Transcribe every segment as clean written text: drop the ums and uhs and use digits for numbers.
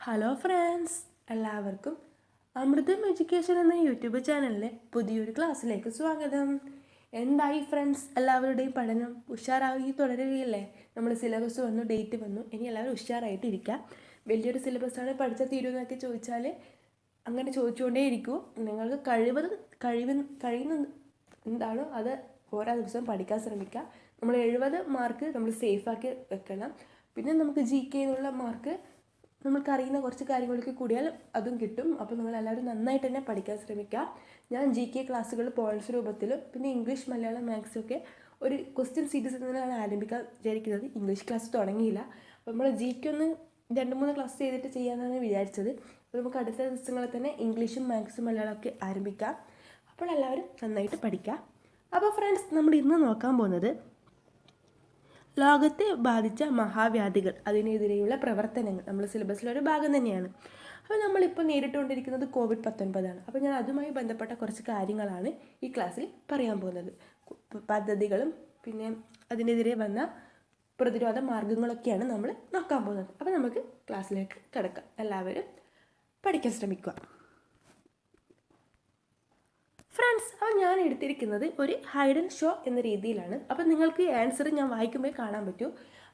Hello friends, എല്ലാവർക്കും അമൃതം education എന്ന YouTube ചാനലിലെ പുതിയൊരു ക്ലാസ്സിലേക്ക് സ്വാഗതം. എന്തായി ഫ്രണ്ട്സ്, എല്ലാവരുടെയും പഠനം ഉഷാറായി തുടരുകയല്ലേ? നമ്മൾ സിലബസ് വന്നു, ഡേറ്റ് വന്നു, ഇനി എല്ലാവരും ഉഷാറായിട്ടിരിക്കുക. വലിയൊരു സിലബസാണ്, പഠിച്ചാൽ തീരുമെന്നൊക്കെ ചോദിച്ചാൽ അങ്ങനെ ചോദിച്ചുകൊണ്ടേ ഇരിക്കൂ. നിങ്ങൾക്ക് കഴിയുന്ന എന്താണോ അത് ഓരോ ദിവസവും പഠിക്കാൻ ശ്രമിക്കുക. നമ്മൾ 70 മാർക്ക് നമ്മൾ സേഫാക്കി വെക്കണം. പിന്നെ നമുക്ക് GK എന്നുള്ള മാർക്ക് നമുക്കറിയുന്ന കുറച്ച് കാര്യങ്ങളൊക്കെ കൂടിയാൽ അതും കിട്ടും. അപ്പോൾ നിങ്ങളെല്ലാവരും നന്നായിട്ട് തന്നെ പഠിക്കാൻ ശ്രമിക്കുക. ഞാൻ GK ക്ലാസ്സുകൾ പോയിൻറ്റ്സ് രൂപത്തിലും പിന്നെ ഇംഗ്ലീഷ്, മലയാളം, മാത്സും ഒക്കെ ഒരു ക്വസ്റ്റ്യൻ സീരീസ് നിന്നാണ് ആരംഭിക്കാൻ വിചാരിക്കുന്നത്. ഇംഗ്ലീഷ് ക്ലാസ് തുടങ്ങിയില്ല. അപ്പോൾ നമ്മൾ GK ഒന്ന് 2-3 ക്ലാസ് ചെയ്തിട്ട് ചെയ്യാമെന്നാണ് വിചാരിച്ചത്. അപ്പോൾ നമുക്ക് അടുത്ത ദിവസങ്ങളിൽ തന്നെ ഇംഗ്ലീഷും മാത്സും മലയാളം ഒക്കെ ആരംഭിക്കാം. അപ്പോൾ എല്ലാവരും നന്നായിട്ട് പഠിക്കുക. അപ്പോൾ ഫ്രണ്ട്സ്, നമ്മൾ ഇന്ന് നോക്കാൻ പോകുന്നത് ലോകത്തെ ബാധിച്ച മഹാവ്യാധികൾ, അതിനെതിരെയുള്ള പ്രവർത്തനങ്ങൾ. നമ്മൾ സിലബസിലൊരു ഭാഗം തന്നെയാണ്. അപ്പോൾ നമ്മളിപ്പോൾ നേരിട്ടുകൊണ്ടിരിക്കുന്നത് COVID-19 ആണ്. അപ്പോൾ ഞാൻ അതുമായി ബന്ധപ്പെട്ട കുറച്ച് കാര്യങ്ങളാണ് ഈ ക്ലാസ്സിൽ പറയാൻ പോകുന്നത്. പദ്ധതികളും പിന്നെ അതിനെതിരെ വന്ന പ്രതിരോധ മാർഗങ്ങളൊക്കെയാണ് നമ്മൾ നോക്കാൻ പോകുന്നത്. അപ്പോൾ നമുക്ക് ക്ലാസ്സിലേക്ക് കിടക്കാം. എല്ലാവരും പഠിക്കാൻ ശ്രമിക്കുക. ഫ്രണ്ട്സ്, അപ്പോൾ ഞാൻ എടുത്തിരിക്കുന്നത് ഒരു ഹൈഡ് ആൻഡ് ഷോ എന്ന രീതിയിലാണ്. അപ്പോൾ നിങ്ങൾക്ക് ആൻസർ ഞാൻ വായിക്കുമ്പോൾ കാണാൻ പറ്റൂ.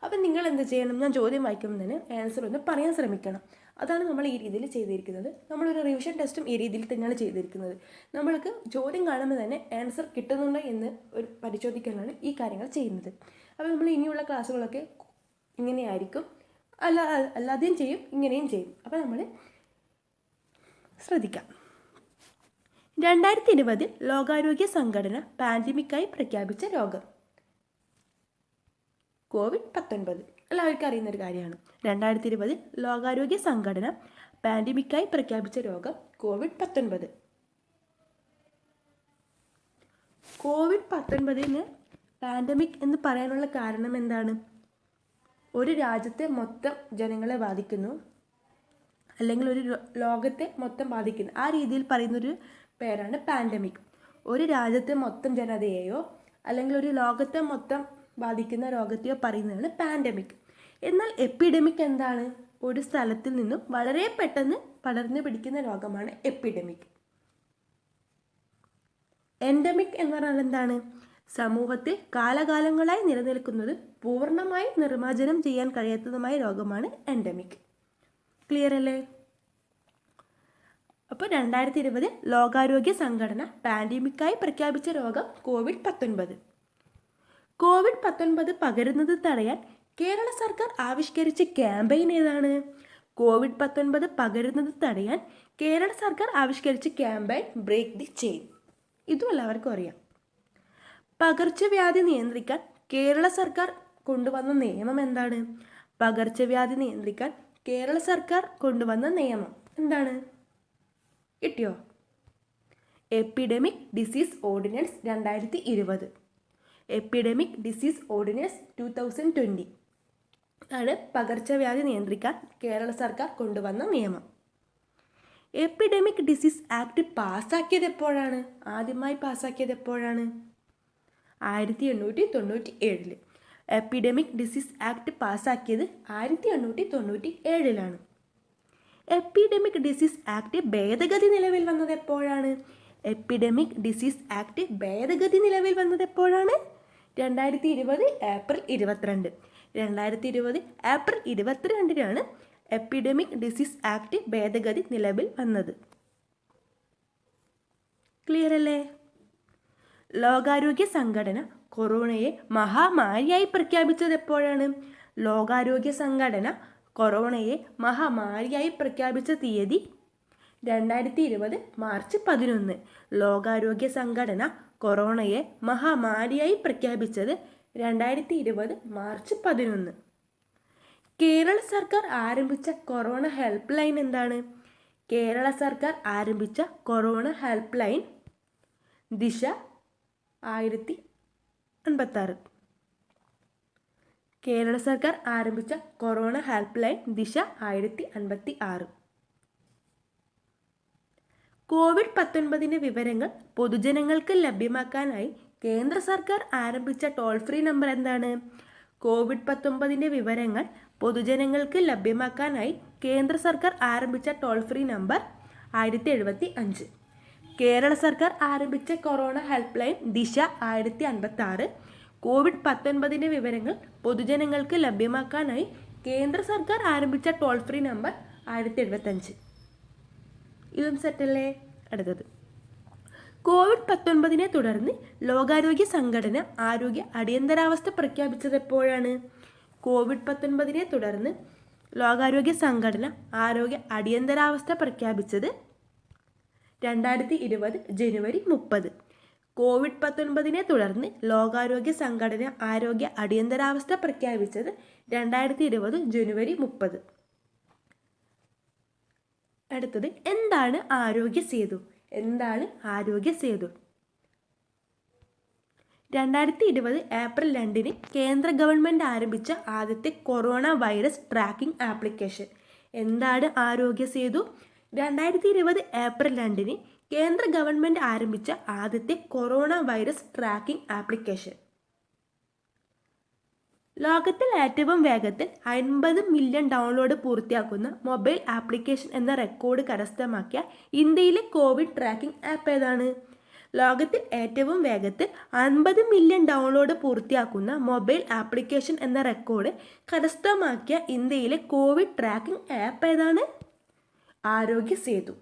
അപ്പോൾ നിങ്ങൾ എന്ത് ചെയ്യണം, ഞാൻ ചോദ്യം വായിക്കുമ്പോൾ തന്നെ ആൻസർ ഒന്ന് പറയാൻ ശ്രമിക്കണം. അതാണ് നമ്മൾ ഈ രീതിയിൽ ചെയ്തിരിക്കുന്നത്. നമ്മളൊരു റിവിഷൻ ടെസ്റ്റും ഈ രീതിയിൽ തന്നെയാണ് ചെയ്തിരിക്കുന്നത്. നമ്മൾക്ക് ചോദ്യം കാണുമ്പോൾ തന്നെ ആൻസർ കിട്ടുന്നുണ്ടോ എന്ന് ഒരു പരിശോധിക്കാനാണ് ഈ കാര്യങ്ങൾ ചെയ്യുന്നത്. അപ്പോൾ നമ്മൾ ഇനിയുള്ള ക്ലാസ്സുകളൊക്കെ ഇങ്ങനെയായിരിക്കും, അല്ലാതെയും ചെയ്യും, ഇങ്ങനെയും ചെയ്യും. അപ്പോൾ നമ്മൾ ശ്രദ്ധിക്കാം. 2020 ലോകാരോഗ്യ സംഘടന പാൻഡമിക്കായി പ്രഖ്യാപിച്ച രോഗം COVID-19. എല്ലാവർക്കും അറിയുന്നൊരു കാര്യമാണ്. 2020 ലോകാരോഗ്യ സംഘടന പാൻഡമിക്കായി പ്രഖ്യാപിച്ച രോഗം COVID-19. COVID-19 പാൻഡമിക് എന്ന് പറയാനുള്ള കാരണം എന്താണ്? ഒരു രാജ്യത്തെ മൊത്തം ജനങ്ങളെ ബാധിക്കുന്നു, അല്ലെങ്കിൽ ഒരു ലോകത്തെ മൊത്തം ബാധിക്കുന്നു. ആ രീതിയിൽ പറയുന്നൊരു പേരാണ് പാൻഡമിക്. ഒരു രാജ്യത്തെ മൊത്തം ജനതയെയോ അല്ലെങ്കിൽ ഒരു ലോകത്തെ മൊത്തം ബാധിക്കുന്ന രോഗത്തെയോ പറയുന്നതാണ് പാൻഡമിക്. എന്നാൽ എപ്പിഡമിക് എന്താണ്? ഒരു സ്ഥലത്തിൽ നിന്നും വളരെ പെട്ടെന്ന് പടർന്നു പിടിക്കുന്ന രോഗമാണ് എപ്പിഡമിക്. എൻഡമിക് എന്ന് പറഞ്ഞാൽ എന്താണ്? സമൂഹത്തിൽ കാലകാലങ്ങളായി നിലനിൽക്കുന്നത് പൂർണ്ണമായി നിർമ്മാർജ്ജനം ചെയ്യാൻ കഴിയാത്തതുമായ രോഗമാണ് എൻഡമിക്. ക്ലിയർ അല്ലേ? അപ്പോൾ 2020 ലോകാരോഗ്യ സംഘടന പാൻഡമിക്കായി പ്രഖ്യാപിച്ച രോഗം COVID-19. COVID-19 പകരുന്നത് തടയാൻ കേരള സർക്കാർ ആവിഷ്കരിച്ച ക്യാമ്പയിൻ ഏതാണ്? COVID-19 പകരുന്നത് തടയാൻ കേരള സർക്കാർ ആവിഷ്കരിച്ച ക്യാമ്പയിൻ ബ്രേക്ക് ദി ചെയിൻ. ഇതും എല്ലാവർക്കും അറിയാം. പകർച്ചവ്യാധി നിയന്ത്രിക്കാൻ കേരള സർക്കാർ കൊണ്ടുവന്ന നിയമം എന്താണ്? പകർച്ചവ്യാധി നിയന്ത്രിക്കാൻ കേരള സർക്കാർ കൊണ്ടുവന്ന നിയമം എന്താണ്? കിട്ടിയോ? Epidemic disease ordinance 2020. Epidemic disease ordinance 2020 ആണ് പകർച്ചവ്യാധി നിയന്ത്രിക്കാൻ കേരള സർക്കാർ കൊണ്ടുവന്ന നിയമം. എപ്പിഡമിക് ഡിസീസ് ആക്ട് പാസ്സാക്കിയത് എപ്പോഴാണ്? ആദ്യമായി പാസ്സാക്കിയത് എപ്പോഴാണ്? 1897. എപ്പിഡമിക് ഡിസീസ് ആക്ട് പാസ്സാക്കിയത് 1897. എപ്പിഡമിക് ഡിസീസ് ആക്ട് ഭേദഗതി നിലവിൽ വന്നത് എപ്പോഴാണ്? എപ്പിഡമിക് ഡിസീസ് ആക്ട് ഭേദഗതി നിലവിൽ വന്നത് എപ്പോഴാണ്? 2020 April 22. 2020 April 22 epidemic disease act ഭേദഗതി നിലവിൽ വന്നത്. ക്ലിയർ അല്ലേ? ലോകാരോഗ്യ സംഘടന കൊറോണയെ മഹാമാരിയായി പ്രഖ്യാപിച്ചത് എപ്പോഴാണ്? ലോകാരോഗ്യ സംഘടന കൊറോണയെ മഹാമാരിയായി പ്രഖ്യാപിച്ച തീയതി 2020 മാർച്ച് 11. ലോകാരോഗ്യ സംഘടന കൊറോണയെ മഹാമാരിയായി പ്രഖ്യാപിച്ചത് 2020 മാർച്ച് 11. കേരള സർക്കാർ ആരംഭിച്ച കൊറോണ ഹെൽപ്പ് ലൈൻ എന്താണ്? കേരള സർക്കാർ ആരംഭിച്ച കൊറോണ ഹെൽപ്പ് ലൈൻ ദിശ 1056. കേരള സർക്കാർ ആരംഭിച്ച കൊറോണ ഹെൽപ്പ് ലൈൻ ദിശ 1056. COVID-19 വിവരങ്ങൾ പൊതുജനങ്ങൾക്ക് ലഭ്യമാക്കാനായി കേന്ദ്ര സർക്കാർ ആരംഭിച്ച ടോൾ ഫ്രീ നമ്പർ എന്താണ്? COVID-19 വിവരങ്ങൾ പൊതുജനങ്ങൾക്ക് ലഭ്യമാക്കാനായി കേന്ദ്ര സർക്കാർ ആരംഭിച്ച ടോൾ ഫ്രീ നമ്പർ 1075. കേരള സർക്കാർ ആരംഭിച്ച കൊറോണ ഹെൽപ്പ് ലൈൻ ദിശ 1056. കോവിഡ്-19 വിവരങ്ങൾ പൊതുജനങ്ങൾക്ക് ലഭ്യമാക്കാനായി കേന്ദ്ര സർക്കാർ ആരംഭിച്ച ടോൾ ഫ്രീ നമ്പർ 1075. ഇതും സെറ്റല്ലേ? അടുത്തത്, കോവിഡ്-19 തുടർന്ന് ലോകാരോഗ്യ സംഘടന ആരോഗ്യ അടിയന്തരാവസ്ഥ പ്രഖ്യാപിച്ചത് എപ്പോഴാണ്? കോവിഡ്-19 തുടർന്ന് ലോകാരോഗ്യ സംഘടന ആരോഗ്യ അടിയന്തരാവസ്ഥ പ്രഖ്യാപിച്ചത് 2020 ജനുവരി 30. കോവിഡ്-19 തുടർന്ന് ലോകാരോഗ്യ സംഘടന ആരോഗ്യ അടിയന്തരാവസ്ഥ പ്രഖ്യാപിച്ചത് 2020 ജനുവരി 30. അടുത്തത്, എന്താണ് ആരോഗ്യ സേതു? എന്താണ് ആരോഗ്യ സേതു? 2020 ഏപ്രിൽ 2 കേന്ദ്ര ഗവൺമെൻറ് ആരംഭിച്ച ആദ്യത്തെ കൊറോണ വൈറസ് ട്രാക്കിംഗ് ആപ്ലിക്കേഷൻ. എന്താണ് ആരോഗ്യ സേതു? 2020 ഏപ്രിൽ 2 കേന്ദ്ര ഗവൺമെൻറ് ആരംഭിച്ച ആദ്യത്തെ കൊറോണ വൈറസ് ട്രാക്കിംഗ് ആപ്ലിക്കേഷൻ. ലോകത്തിൽ ഏറ്റവും വേഗത്തിൽ 50 മില്യൺ ഡൗൺലോഡ് പൂർത്തിയാക്കുന്ന മൊബൈൽ ആപ്ലിക്കേഷൻ എന്ന റെക്കോർഡ് കരസ്ഥമാക്കിയ ഇന്ത്യയിലെ കോവിഡ് ട്രാക്കിംഗ് ആപ്പ് ഏതാണ്? ലോകത്തിൽ ഏറ്റവും വേഗത്തിൽ 50 മില്യൺ ഡൗൺലോഡ് പൂർത്തിയാക്കുന്ന മൊബൈൽ ആപ്ലിക്കേഷൻ എന്ന റെക്കോർഡ് കരസ്ഥമാക്കിയ ഇന്ത്യയിലെ കോവിഡ് ട്രാക്കിംഗ് ആപ്പ് ഏതാണ്? ആരോഗ്യ സേതു.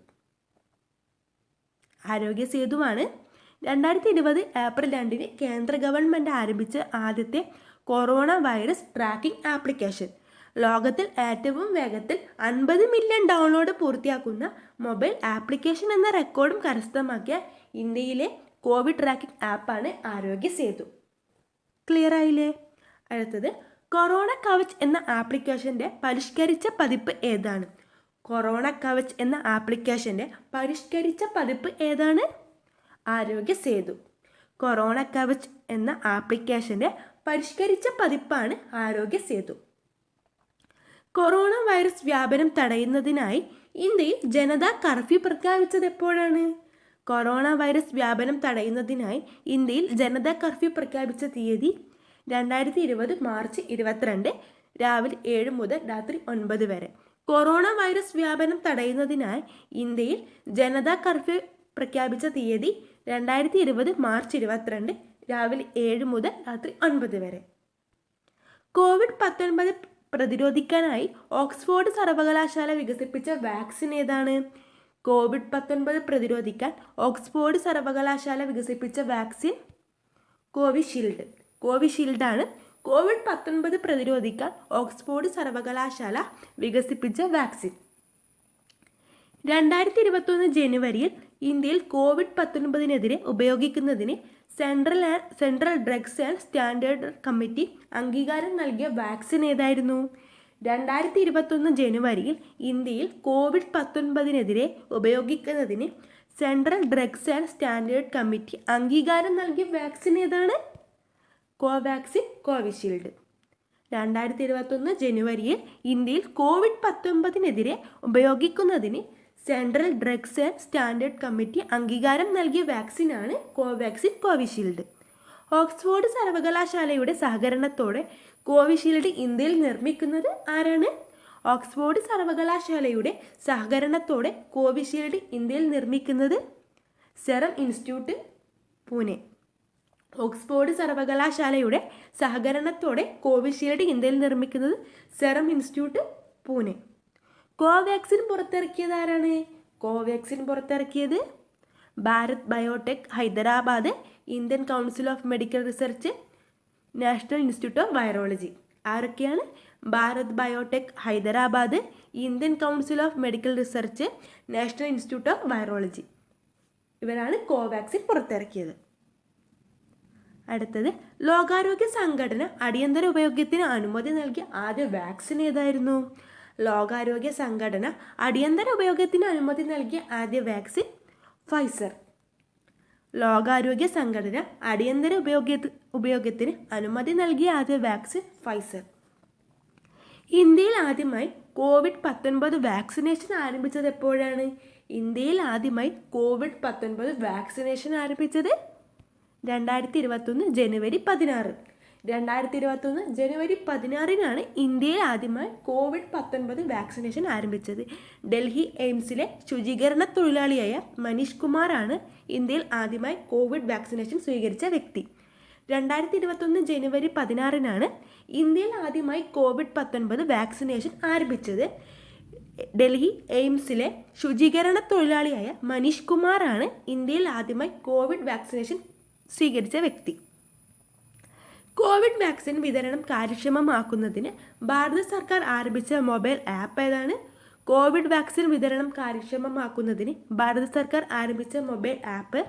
ആരോഗ്യ സേതുവാണ് 2020 ഏപ്രിൽ 2 കേന്ദ്ര ഗവൺമെൻറ് ആരംഭിച്ച ആദ്യത്തെ കൊറോണ വൈറസ് ട്രാക്കിംഗ് ആപ്ലിക്കേഷൻ. ലോകത്തിൽ ഏറ്റവും വേഗത്തിൽ 50 മില്യൺ ഡൗൺലോഡ് പൂർത്തിയാക്കുന്ന മൊബൈൽ ആപ്ലിക്കേഷൻ എന്ന റെക്കോർഡും കരസ്ഥമാക്കിയ ഇന്ത്യയിലെ കോവിഡ് ട്രാക്കിംഗ് ആപ്പാണ് ആരോഗ്യ സേതു. ക്ലിയർ ആയില്ലേ? അടുത്തത്, കൊറോണ കവച് എന്ന ആപ്ലിക്കേഷൻ്റെ പരിഷ്കരിച്ച പതിപ്പ് ഏതാണ്? കൊറോണ കവച് എന്ന ആപ്ലിക്കേഷൻ്റെ പരിഷ്കരിച്ച പതിപ്പ് ഏതാണ്? ആരോഗ്യ സേതു. കൊറോണ കവച് എന്ന ആപ്ലിക്കേഷൻ്റെ പരിഷ്കരിച്ച പതിപ്പാണ് ആരോഗ്യ സേതു. കൊറോണ വൈറസ് വ്യാപനം തടയുന്നതിനായി ഇന്ത്യയിൽ ജനതാ കർഫ്യൂ പ്രഖ്യാപിച്ചത് എപ്പോഴാണ്? കൊറോണ വൈറസ് വ്യാപനം തടയുന്നതിനായി ഇന്ത്യയിൽ ജനതാ കർഫ്യൂ പ്രഖ്യാപിച്ച തീയതി 2020 മാർച്ച് 22 രാവിലെ 7 മുതൽ രാത്രി 9 വരെ. കൊറോണ വൈറസ് വ്യാപനം തടയുന്നതിനായി ഇന്ത്യയിൽ ജനതാ കർഫ്യൂ പ്രഖ്യാപിച്ച തീയതി 2020 മാർച്ച് 22 രാവിലെ 7 മുതൽ രാത്രി 9 വരെ. കോവിഡ്-19 പ്രതിരോധിക്കാനായി ഓക്സ്ഫോർഡ് സർവകലാശാല വികസിപ്പിച്ച വാക്സിൻ ഏതാണ്? കോവിഡ്-19 പ്രതിരോധിക്കാൻ ഓക്സ്ഫോർഡ് സർവകലാശാല വികസിപ്പിച്ച വാക്സിൻ കോവിഷീൽഡ്. കോവിഷീൽഡാണ് കോവിഡ്-19 പ്രതിരോധിക്കാൻ ഓക്സ്ഫോർഡ് സർവകലാശാല വികസിപ്പിച്ച വാക്സിൻ. 2021 ജനുവരിയിൽ ഇന്ത്യയിൽ കോവിഡ്-19 ഉപയോഗിക്കുന്നതിന് central drugs and standard committee അംഗീകാരം നൽകിയ വാക്സിൻ ഏതായിരുന്നു? 2021 ജനുവരിയിൽ ഇന്ത്യയിൽ കോവിഡ്-19 ഉപയോഗിക്കുന്നതിന് central drugs and standard committee അംഗീകാരം നൽകിയ വാക്സിൻ ഏതാണ്? കോവാക്സിൻ, കോവിഷീൽഡ്. 2021 ജനുവരിയിൽ ഇന്ത്യയിൽ കോവിഡ്-19 ഉപയോഗിക്കുന്നതിന് central drugs and standard committee അംഗീകാരം നൽകിയ വാക്സിനാണ് കോവാക്സിൻ, കോവിഷീൽഡ്. ഓക്സ്ഫോർഡ് സർവകലാശാലയുടെ സഹകരണത്തോടെ കോവിഷീൽഡ് ഇന്ത്യയിൽ നിർമ്മിക്കുന്നത് ആരാണ്? ഓക്സ്ഫോർഡ് സർവകലാശാലയുടെ സഹകരണത്തോടെ കോവിഷീൽഡ് ഇന്ത്യയിൽ നിർമ്മിക്കുന്നത് സെറം ഇൻസ്റ്റിറ്റ്യൂട്ട്, പൂനെ. ഓക്സ്ഫോർഡ് സർവകലാശാലയുടെ സഹകരണത്തോടെ കോവിഷീൽഡ് ഇന്ത്യയിൽ നിർമ്മിക്കുന്നത് സെറം ഇൻസ്റ്റിറ്റ്യൂട്ട്, പൂനെ. കോവാക്സിൻ പുറത്തിറക്കിയത് ആരാണ്? കോവാക്സിൻ പുറത്തിറക്കിയത് Bharat biotech Hyderabad, Indian council of medical research, national institute of virology. ആരൊക്കെയാണ്? Bharat biotech Hyderabad, Indian council of medical research, national institute of virology. ഇവരാണ് കോവാക്സിൻ പുറത്തിറക്കിയത്. അടുത്തത്, ലോകാരോഗ്യ സംഘടന അടിയന്തര ഉപയോഗത്തിന് അനുമതി നൽകിയ ആദ്യ വാക്സിൻ ഏതായിരുന്നു? ലോകാരോഗ്യ സംഘടന അടിയന്തര ഉപയോഗത്തിന് അനുമതി നൽകിയ ആദ്യ വാക്സിൻ ഫൈസർ. ലോകാരോഗ്യ സംഘടന അടിയന്തര ഉപയോഗത്തിന് അനുമതി നൽകിയ ആദ്യ വാക്സിൻ ഫൈസർ. ഇന്ത്യയിൽ ആദ്യമായി കോവിഡ്-19 വാക്സിനേഷൻ ആരംഭിച്ചത് എപ്പോഴാണ്? ഇന്ത്യയിൽ ആദ്യമായി കോവിഡ്-19 വാക്സിനേഷൻ ആരംഭിച്ചത് 2021 ജനുവരി 16. 2021 ജനുവരി 16 ഇന്ത്യയിൽ ആദ്യമായി COVID-19 വാക്സിനേഷൻ ആരംഭിച്ചത്. ഡൽഹി എയിംസിലെ ശുചീകരണ തൊഴിലാളിയായ മനീഷ് കുമാറാണ് ഇന്ത്യയിൽ ആദ്യമായി കോവിഡ് വാക്സിനേഷൻ സ്വീകരിച്ച വ്യക്തി. 2021 ജനുവരി 16 ഇന്ത്യയിൽ ആദ്യമായി COVID-19 വാക്സിനേഷൻ ആരംഭിച്ചത്. ഡൽഹി എയിംസിലെ ശുചീകരണ തൊഴിലാളിയായ മനീഷ് കുമാറാണ് ഇന്ത്യയിൽ ആദ്യമായി കോവിഡ് വാക്സിനേഷൻ സ്വീകരിച്ച വ്യക്തി. കോവിഡ് വാക്സിൻ വിതരണം കാര്യക്ഷമമാക്കുന്നതിന് ഭാരത സർക്കാർ ആരംഭിച്ച മൊബൈൽ ആപ്പ് ഏതാണ്? കോവിഡ് വാക്സിൻ വിതരണം കാര്യക്ഷമമാക്കുന്നതിന് ഭാരത സർക്കാർ ആരംഭിച്ച മൊബൈൽ ആപ്പ്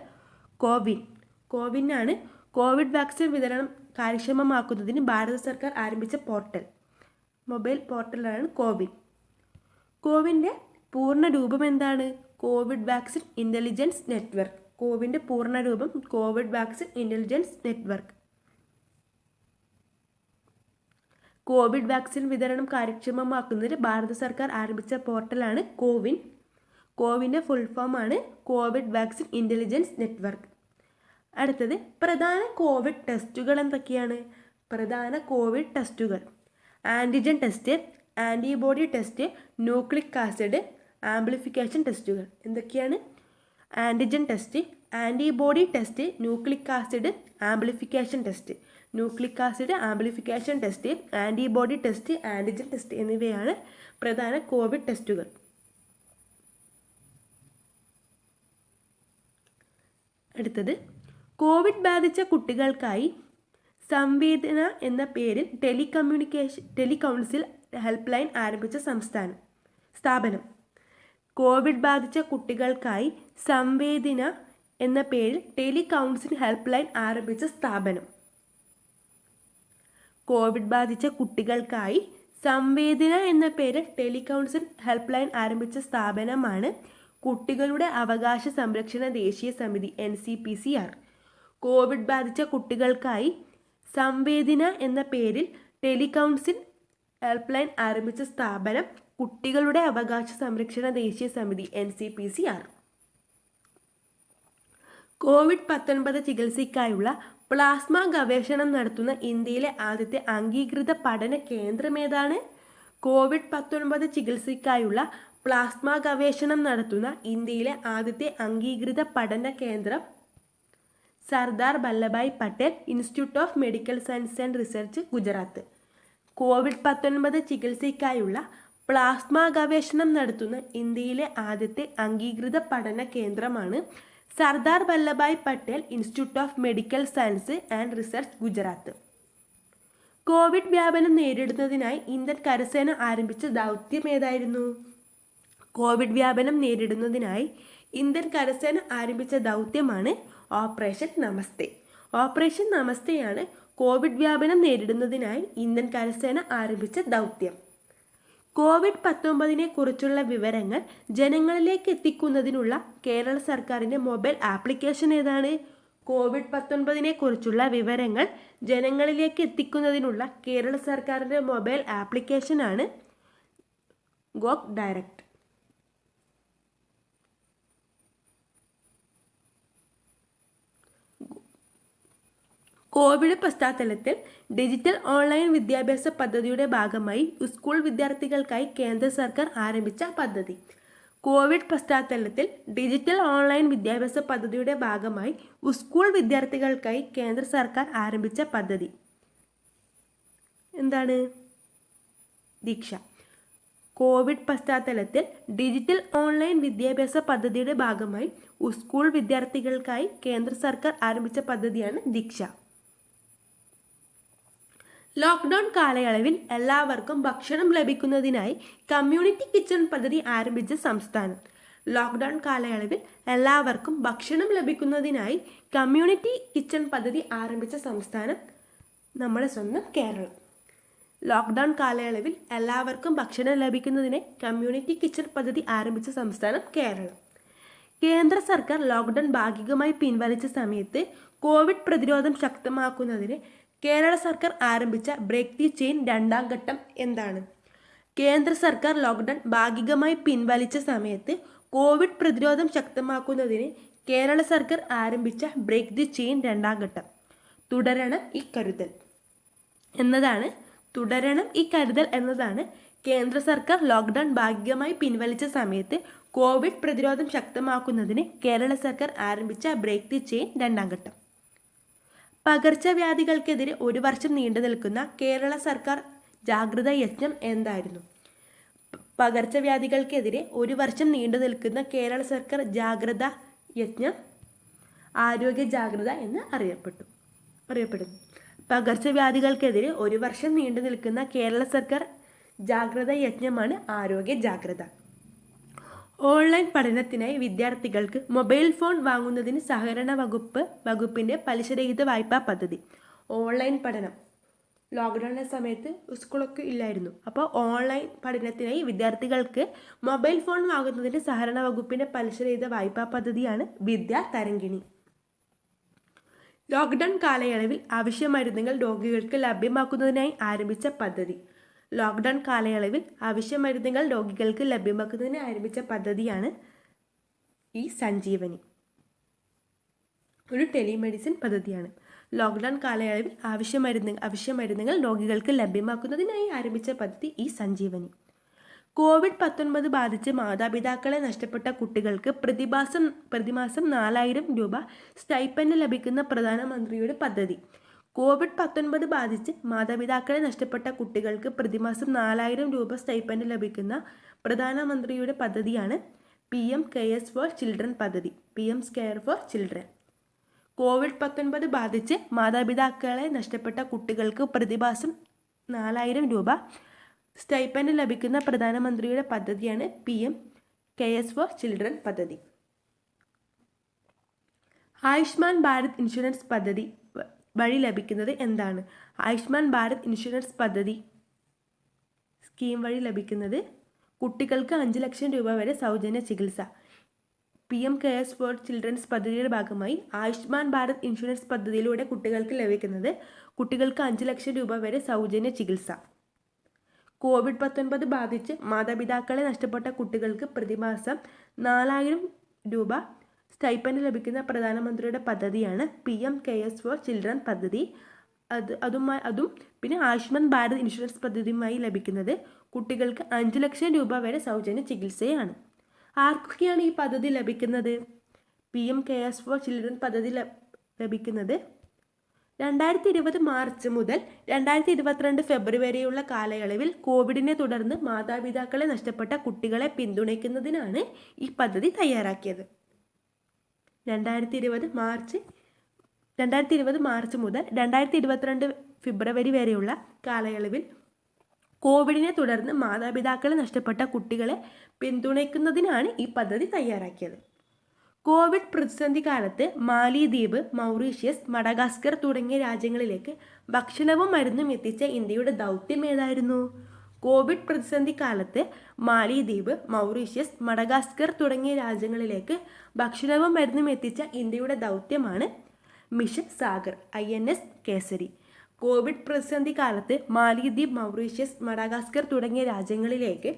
കോവിനാണ്. കോവിഡ് വാക്സിൻ വിതരണം കാര്യക്ഷമമാക്കുന്നതിന് ഭാരത സർക്കാർ ആരംഭിച്ച മൊബൈൽ പോർട്ടലാണ് കോവിൻ. കോവിൻ്റെ പൂർണ്ണ രൂപം എന്താണ്? Covid vaccine intelligence network. കോവിൻ്റെ പൂർണ്ണ രൂപം Covid vaccine intelligence network. Covid vaccine വിതരണം കാര്യക്ഷമമാക്കുന്നതിന് ഭാരത സർക്കാർ ആരംഭിച്ച പോർട്ടലാണ് കോവിൻ. കോവിൻ്റെ ഫുൾ ഫോമാണ് കോവിഡ് വാക്സിൻ ഇൻ്റലിജൻസ് നെറ്റ്വർക്ക്. അടുത്തത് പ്രധാന കോവിഡ് ടെസ്റ്റുകൾ എന്തൊക്കെയാണ്? പ്രധാന കോവിഡ് ടെസ്റ്റുകൾ: antigen test, antibody test, nucleic acid amplification ടെസ്റ്റുകൾ. എന്തൊക്കെയാണ്? Antigen test, antibody test, nucleic acid amplification test. Nucleic acid amplification test, antibody test, antigen test എന്നിവയാണ് പ്രധാന കോവിഡ് ടെസ്റ്റുകൾ. അടുത്തത് കോവിഡ് ബാധിച്ച കുട്ടികൾക്കായി സംവേദന എന്ന പേരിൽ ടെലികൗൺസിൽ ഹെൽപ്പ് ലൈൻ ആരംഭിച്ച സ്ഥാപനം. കോവിഡ് ബാധിച്ച കുട്ടികൾക്കായി സംവേദന എന്ന പേരിൽ ടെലികൗൺസിൽ ഹെൽപ്പ് ലൈൻ ആരംഭിച്ച സ്ഥാപനം. കോവിഡ് ബാധിച്ച കുട്ടികൾക്കായി സംവേദന എന്ന പേരിൽ ടെലികൗൺസിൽ ഹെൽപ്പ് ലൈൻ ആരംഭിച്ച സ്ഥാപനമാണ് കുട്ടികളുടെ അവകാശ സംരക്ഷണ ദേശീയ സമിതി NCPCR. കോവിഡ് ബാധിച്ച കുട്ടികൾക്കായി സംവേദന എന്ന പേരിൽ ടെലികൗൺസിൽ ഹെൽപ്പ് ലൈൻ ആരംഭിച്ച സ്ഥാപനം കുട്ടികളുടെ അവകാശ സംരക്ഷണ ദേശീയ സമിതി NCPCR. COVID-19 ചികിത്സയ്ക്കായുള്ള പ്ലാസ്മ ഗവേഷണം നടത്തുന്ന ഇന്ത്യയിലെ ആദ്യത്തെ അംഗീകൃത പഠന കേന്ദ്രം ഏതാണ്? COVID-19 ചികിത്സയ്ക്കായുള്ള പ്ലാസ്മ ഗവേഷണം നടത്തുന്ന ഇന്ത്യയിലെ ആദ്യത്തെ അംഗീകൃത പഠന കേന്ദ്രം Sardar Vallabhbhai Patel institute of medical science and research, Gujarat. COVID-19 ചികിത്സയ്ക്കായുള്ള പ്ലാസ്മ ഗവേഷണം നടത്തുന്ന ഇന്ത്യയിലെ ആദ്യത്തെ അംഗീകൃത പഠന കേന്ദ്രമാണ് Sardar Vallabhbhai Patel institute of medical science and research, Gujarat. Covid വ്യാപനം നേരിടുന്നതിനായി ഇന്ത്യൻ കരസേന ആരംഭിച്ച ദൗത്യം ഏതായിരുന്നു? കോവിഡ് വ്യാപനം നേരിടുന്നതിനായി ഇന്ത്യൻ കരസേന ആരംഭിച്ച ദൗത്യമാണ് ഓപ്പറേഷൻ നമസ്തേ. ഓപ്പറേഷൻ നമസ്തേയാണ് കോവിഡ് വ്യാപനം നേരിടുന്നതിനായി ഇന്ത്യൻ കരസേന ആരംഭിച്ച ദൗത്യം. COVID-19 കുറിച്ചുള്ള വിവരങ്ങൾ ജനങ്ങളിലേക്ക് എത്തിക്കുന്നതിനുള്ള കേരള സർക്കാരിൻ്റെ മൊബൈൽ ആപ്ലിക്കേഷൻ ഏതാണ്? COVID-19 കുറിച്ചുള്ള വിവരങ്ങൾ ജനങ്ങളിലേക്ക് എത്തിക്കുന്നതിനുള്ള കേരള സർക്കാരിൻ്റെ മൊബൈൽ ആപ്ലിക്കേഷനാണ് ഗോഗ് ഡയറക്റ്റ്. കോവിഡ് പശ്ചാത്തലത്തിൽ ഡിജിറ്റൽ ഓൺലൈൻ വിദ്യാഭ്യാസ പദ്ധതിയുടെ ഭാഗമായി സ്കൂൾ വിദ്യാർത്ഥികൾക്കായി കേന്ദ്ര സർക്കാർ ആരംഭിച്ച പദ്ധതി. കോവിഡ് പശ്ചാത്തലത്തിൽ ഡിജിറ്റൽ ഓൺലൈൻ വിദ്യാഭ്യാസ പദ്ധതിയുടെ ഭാഗമായി സ്കൂൾ വിദ്യാർത്ഥികൾക്കായി കേന്ദ്ര സർക്കാർ ആരംഭിച്ച പദ്ധതി എന്താണ്? ദീക്ഷ. കോവിഡ് പശ്ചാത്തലത്തിൽ ഡിജിറ്റൽ ഓൺലൈൻ വിദ്യാഭ്യാസ പദ്ധതിയുടെ ഭാഗമായി സ്കൂൾ വിദ്യാർത്ഥികൾക്കായി കേന്ദ്ര സർക്കാർ ആരംഭിച്ച പദ്ധതിയാണ് ദീക്ഷ. ലോക്ക്ഡൗൺ കാലയളവിൽ എല്ലാവർക്കും ഭക്ഷണം ലഭിക്കുന്നതിനായി കമ്മ്യൂണിറ്റി കിച്ചൺ പദ്ധതി ആരംഭിച്ച സംസ്ഥാനം. ലോക്ക്ഡൗൺ കാലയളവിൽ എല്ലാവർക്കും ഭക്ഷണം ലഭിക്കുന്നതിനായി കമ്മ്യൂണിറ്റി കിച്ചൺ പദ്ധതി ആരംഭിച്ച സംസ്ഥാനം നമ്മുടെ സ്വന്തം കേരളം. ലോക്ക്ഡൗൺ കാലയളവിൽ എല്ലാവർക്കും ഭക്ഷണം ലഭിക്കുന്നതിന് കമ്മ്യൂണിറ്റി കിച്ചൺ പദ്ധതി ആരംഭിച്ച സംസ്ഥാനം കേരളം. കേന്ദ്ര സർക്കാർ ലോക്ക്ഡൗൺ ഭാഗികമായി പിൻവലിച്ച സമയത്ത് കോവിഡ് പ്രതിരോധം ശക്തമാക്കുന്നതിന് കേരള സർക്കാർ ആരംഭിച്ച ബ്രേക്ക് ദി ചെയിൻ രണ്ടാം ഘട്ടം എന്താണ്? കേന്ദ്ര സർക്കാർ ലോക്ക്ഡൗൺ ഭാഗികമായി പിൻവലിച്ച സമയത്ത് കോവിഡ് പ്രതിരോധം ശക്തമാക്കുന്നതിന് കേരള സർക്കാർ ആരംഭിച്ച ബ്രേക്ക് ദി ചെയിൻ രണ്ടാം ഘട്ടം. തുടരണം ഈ കരുതൽ. എന്നതാണ് തുടരണം ഈ കരുതൽ എന്നതാണ് കേന്ദ്ര സർക്കാർ ലോക്ക്ഡൗൺ ഭാഗികമായി പിൻവലിച്ച സമയത്ത് കോവിഡ് പ്രതിരോധം ശക്തമാക്കുന്നതിന് കേരള സർക്കാർ ആരംഭിച്ച ബ്രേക്ക് ദി ചെയിൻ രണ്ടാം ഘട്ടം. പകർച്ചവ്യാധികൾക്കെതിരെ 1 വർഷം നീണ്ടു നിൽക്കുന്ന കേരള സർക്കാർ ജാഗ്രതാ യജ്ഞം എന്തായിരുന്നു? പകർച്ചവ്യാധികൾക്കെതിരെ 1 വർഷം നീണ്ടു നിൽക്കുന്ന കേരള സർക്കാർ ജാഗ്രതാ യജ്ഞം ആരോഗ്യ ജാഗ്രത എന്ന് അറിയപ്പെടുന്നു. പകർച്ചവ്യാധികൾക്കെതിരെ 1 വർഷം നീണ്ടു നിൽക്കുന്ന കേരള സർക്കാർ ജാഗ്രതാ യജ്ഞമാണ് ആരോഗ്യ ജാഗ്രത. ഓൺലൈൻ പഠനത്തിനായി വിദ്യാർത്ഥികൾക്ക് മൊബൈൽ ഫോൺ വാങ്ങുന്നതിന് സഹകരണ വകുപ്പിൻ്റെ പലിശരഹിത വായ്പാ പദ്ധതി. ഓൺലൈൻ പഠനം ലോക്ക്ഡൗണിൻ്റെ സമയത്ത് സ്കൂളൊക്കെ ഇല്ലായിരുന്നു. അപ്പോൾ ഓൺലൈൻ പഠനത്തിനായി വിദ്യാർത്ഥികൾക്ക് മൊബൈൽ ഫോൺ വാങ്ങുന്നതിന് സഹകരണ വകുപ്പിൻ്റെ പലിശരഹിത വായ്പാ പദ്ധതിയാണ് വിദ്യാ തരംഗിണി. ലോക്ക്ഡൗൺ കാലയളവിൽ അവശ്യ മരുന്നുകൾ രോഗികൾക്ക് ലഭ്യമാക്കുന്നതിനായി ആരംഭിച്ച പദ്ധതി. ലോക്ക്ഡൗൺ കാലയളവിൽ അവശ്യ മരുന്നുകൾ രോഗികൾക്ക് ലഭ്യമാക്കുന്നതിന് ആരംഭിച്ച പദ്ധതിയാണ് ഈ സഞ്ജീവനി. ഒരു ടെലിമെഡിസിൻ പദ്ധതിയാണ്. ലോക്ക്ഡൗൺ കാലയളവിൽ അവശ്യ മരുന്നുകൾ രോഗികൾക്ക് ലഭ്യമാക്കുന്നതിനായി ആരംഭിച്ച പദ്ധതി ഈ സഞ്ജീവനി. COVID-19 ബാധിച്ച് മാതാപിതാക്കളെ നഷ്ടപ്പെട്ട കുട്ടികൾക്ക് പ്രതിമാസം 4000 രൂപ സ്റ്റൈപ്പൻഡ് ലഭിക്കുന്ന പ്രധാനമന്ത്രിയുടെ പദ്ധതി. COVID-19 ബാധിച്ച് മാതാപിതാക്കളെ നഷ്ടപ്പെട്ട കുട്ടികൾക്ക് പ്രതിമാസം 4000 രൂപ സ്റ്റൈപ്പൻഡ് ലഭിക്കുന്ന പ്രധാനമന്ത്രിയുടെ പദ്ധതിയാണ് PM കെയർസ് ഫോർ ചിൽഡ്രൻ പദ്ധതി. PM care for children. COVID-19 ബാധിച്ച് മാതാപിതാക്കളെ നഷ്ടപ്പെട്ട കുട്ടികൾക്ക് പ്രതിമാസം 4000 രൂപ സ്റ്റൈപ്പൻഡ് ലഭിക്കുന്ന പ്രധാനമന്ത്രിയുടെ പദ്ധതിയാണ് PM കെയർസ് ഫോർ ചിൽഡ്രൻ പദ്ധതി. ആയുഷ്മാൻ ഭാരത് ഇൻഷുറൻസ് പദ്ധതി വഴി ലഭിക്കുന്നത് എന്താണ്? ആയുഷ്മാൻ ഭാരത് ഇൻഷുറൻസ് പദ്ധതി സ്കീം വഴി ലഭിക്കുന്നത് കുട്ടികൾക്ക് 5 ലക്ഷം രൂപ വരെ സൗജന്യ ചികിത്സ. PM കെയർസ് ഫോർ ചിൽഡ്രൻസ് പദ്ധതിയുടെ ഭാഗമായി ആയുഷ്മാൻ ഭാരത് ഇൻഷുറൻസ് പദ്ധതിയിലൂടെ കുട്ടികൾക്ക് ലഭിക്കുന്നത് 5 ലക്ഷം രൂപ വരെ സൗജന്യ ചികിത്സ. COVID-19 ബാധിച്ച് മാതാപിതാക്കളെ നഷ്ടപ്പെട്ട കുട്ടികൾക്ക് പ്രതിമാസം 4000 രൂപ സ്റ്റൈപ്പൻഡ് ലഭിക്കുന്ന പ്രധാനമന്ത്രിയുടെ പദ്ധതിയാണ് PM കെയർസ് ഫോർ ചിൽഡ്രൻ പദ്ധതി. അതും പിന്നെ ആയുഷ്മാൻ ഭാരത് ഇൻഷുറൻസ് പദ്ധതിയുമായി ലഭിക്കുന്നത് കുട്ടികൾക്ക് 5 ലക്ഷം രൂപ വരെ സൗജന്യ ചികിത്സയാണ്. ആർക്കൊക്കെയാണ് ഈ പദ്ധതി ലഭിക്കുന്നത്? PM കെയർസ് ഫോർ ചിൽഡ്രൻ പദ്ധതി ലഭിക്കുന്നത് 2020 മാർച്ച് മുതൽ 2022 ഫെബ്രുവരി വരെയുള്ള കാലയളവിൽ കോവിഡിനെ തുടർന്ന് മാതാപിതാക്കളെ നഷ്ടപ്പെട്ട കുട്ടികളെ പിന്തുണയ്ക്കുന്നതിനാണ് ഈ പദ്ധതി തയ്യാറാക്കിയത്. 2020 മാർച്ച് മുതൽ 2022 ഫെബ്രുവരി വരെയുള്ള കാലയളവിൽ കോവിഡിനെ തുടർന്ന് മാതാപിതാക്കളെ നഷ്ടപ്പെട്ട കുട്ടികളെ പിന്തുണയ്ക്കുന്നതിനാണ് ഈ പദ്ധതി തയ്യാറാക്കിയത്. കോവിഡ് പ്രതിസന്ധി കാലത്ത് മാലിദ്വീപ്, മൗറീഷ്യസ്, മഡഗാസ്കർ തുടങ്ങിയ രാജ്യങ്ങളിലേക്ക് ഭക്ഷണവും മരുന്നും എത്തിച്ച ഇന്ത്യയുടെ ദൗത്യം ഏതായിരുന്നു? കോവിഡ് പ്രതിസന്ധി കാലത്ത് മാലിദ്വീപ്, മൗറീഷ്യസ്, മഡഗാസ്കർ തുടങ്ങിയ രാജ്യങ്ങളിലേക്ക് ഭക്ഷണവും മരുന്നും എത്തിച്ച ഇന്ത്യയുടെ ദൗത്യമാണ് mission Sagar INS Kesari. Covid പ്രതിസന്ധി കാലത്ത് മാലിദ്വീപ്, മൗറീഷ്യസ്, മഡഗാസ്കർ തുടങ്ങിയ രാജ്യങ്ങളിലേക്ക്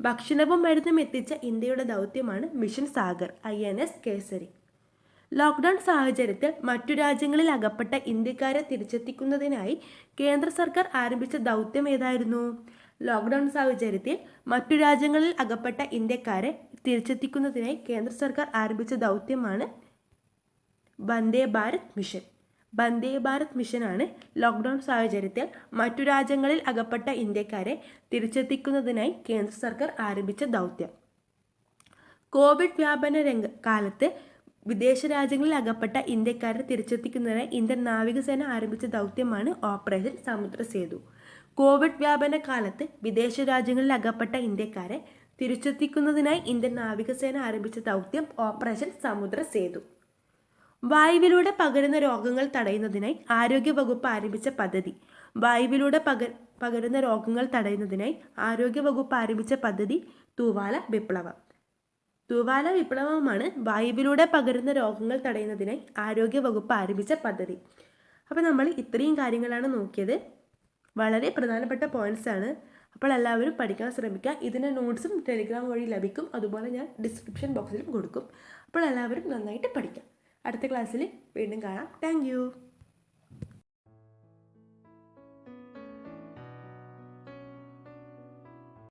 ഭക്ഷണവും മരുന്നും എത്തിച്ച ഇന്ത്യയുടെ ദൗത്യമാണ് mission Sagar INS Kesari. Lockdown സാഹചര്യത്തിൽ മറ്റു രാജ്യങ്ങളിൽ അകപ്പെട്ട ഇന്ത്യക്കാരെ തിരിച്ചെത്തിക്കുന്നതിനായി കേന്ദ്ര സർക്കാർ ആരംഭിച്ച ദൗത്യം ഏതായിരുന്നു? ലോക്ക്ഡൗൺ സാഹചര്യത്തിൽ മറ്റു രാജ്യങ്ങളിൽ അകപ്പെട്ട ഇന്ത്യക്കാരെ തിരിച്ചെത്തിക്കുന്നതിനായി കേന്ദ്ര സർക്കാർ ആരംഭിച്ച ദൗത്യമാണ് വന്ദേ ഭാരത് മിഷൻ. വന്ദേ ഭാരത് മിഷനാണ് ലോക്ക്ഡൗൺ സാഹചര്യത്തിൽ മറ്റു രാജ്യങ്ങളിൽ അകപ്പെട്ട ഇന്ത്യക്കാരെ തിരിച്ചെത്തിക്കുന്നതിനായി കേന്ദ്ര സർക്കാർ ആരംഭിച്ച ദൗത്യം. കോവിഡ് വ്യാപന കാലത്ത് വിദേശ രാജ്യങ്ങളിൽ അകപ്പെട്ട ഇന്ത്യക്കാരെ തിരിച്ചെത്തിക്കുന്നതിനായി ഇന്ത്യൻ നാവികസേന ആരംഭിച്ച ദൗത്യമാണ് ഓപ്പറേഷൻ സമുദ്രസേതു. കോവിഡ് വ്യാപന കാലത്ത് വിദേശ രാജ്യങ്ങളിൽ അകപ്പെട്ട ഇന്ത്യക്കാരെ തിരിച്ചെത്തിക്കുന്നതിനായി ഇന്ത്യൻ നാവികസേന ആരംഭിച്ച ദൗത്യം ഓപ്പറേഷൻ സമുദ്രസേതു. വായുവിലൂടെ പകരുന്ന രോഗങ്ങൾ തടയുന്നതിനായി ആരോഗ്യവകുപ്പ് ആരംഭിച്ച പദ്ധതി. വായുവിലൂടെ പകരുന്ന രോഗങ്ങൾ തടയുന്നതിനായി ആരോഗ്യവകുപ്പ് ആരംഭിച്ച പദ്ധതി തൂവാല വിപ്ലവം. തൂവാല വിപ്ലവമാണ് വായുവിലൂടെ പകരുന്ന രോഗങ്ങൾ തടയുന്നതിനായി ആരോഗ്യവകുപ്പ് ആരംഭിച്ച പദ്ധതി. അപ്പോൾ നമ്മൾ ഇത്രയും കാര്യങ്ങളാണ് നോക്കിയത്. വളരെ പ്രധാനപ്പെട്ട പോയിന്റ്സ് ആണ്. അപ്പോൾ എല്ലാവരും പഠിക്കാൻ ശ്രമിക്കുക. ഇതിൻ്റെ നോട്ട്സും ടെലിഗ്രാം വഴി ലഭിക്കും. അതുപോലെ ഞാൻ ഡിസ്ക്രിപ്ഷൻ ബോക്സിലും കൊടുക്കും. അപ്പോൾ എല്ലാവരും നന്നായിട്ട് പഠിക്കാം. അടുത്ത ക്ലാസ്സിൽ വീണ്ടും കാണാം. താങ്ക്